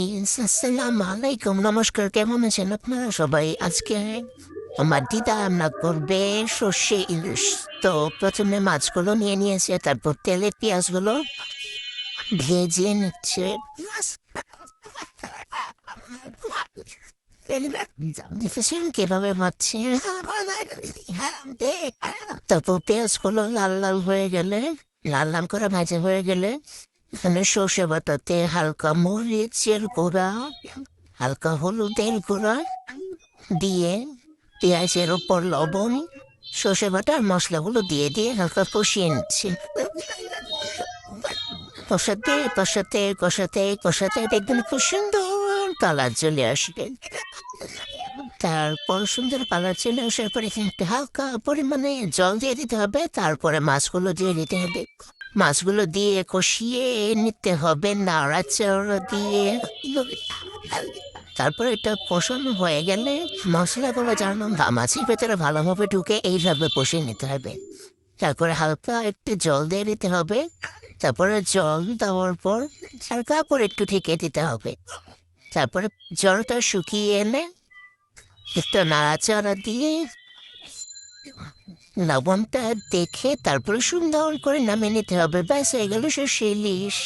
আসসালামু আলাইকুম, নমস্কার। কেমন আছেন আপনারা সবাই? আজকে আমার দিদা রান্না করবে সর্ষে ইলিশ। তো প্রথমে মাছগুলো নিয়ে নিয়েছে, তারপর তেলে পেঁয়াজগুলো ভেজে নিচ্ছে। দেখেছেন কিভাবে ভাজছে? তারপর পেঁয়াজগুলো লাল লাল হয়ে গেলে, লাল লাল করে ভাজা হয়ে গেলে, এখানে সর্ষে বাটাতে হালকা মরিচের গুঁড়া, হালকা হলুদের গুঁড়া দিয়ে পেঁয়াজের ওপর লবণ, সর্ষে বাটা আর মশলাগুলো দিয়ে দিয়ে হালকা কষিয়ে নিচ্ছি। কষাতে কষাতে কষাতে কষাতে দেখবেন খুব সুন্দর কালার চলে আসবে। তারপর সুন্দর কালার চলে আসার পরে এখানে একটু হালকা পরিমাণে জল দিয়ে দিতে হবে, তারপরে মাছগুলো দিয়ে দিতে হবে। মাছগুলো দিয়ে কষিয়ে নিতে হবে নাড়াচাড়া দিয়ে। তারপরে এটা কষানো হয়ে গেলে মশলাগুলো যেন মাছের ভেতরে ভালোভাবে ঢুকে এইভাবে কষিয়ে নিতে হবে। তারপরে হালকা একটু জল দিয়ে দিতে হবে। তারপরে জল দেওয়ার পর হালকা করে একটু ঢেকে দিতে হবে। তারপরে জলটা শুকিয়ে এলে একটু নাড়াচাড়া দিয়ে লবণটা দেখে তারপরে সুন্দর করে নামিয়ে নিতে হবে। ব্যাস হয়ে গেল সে ইলিশ।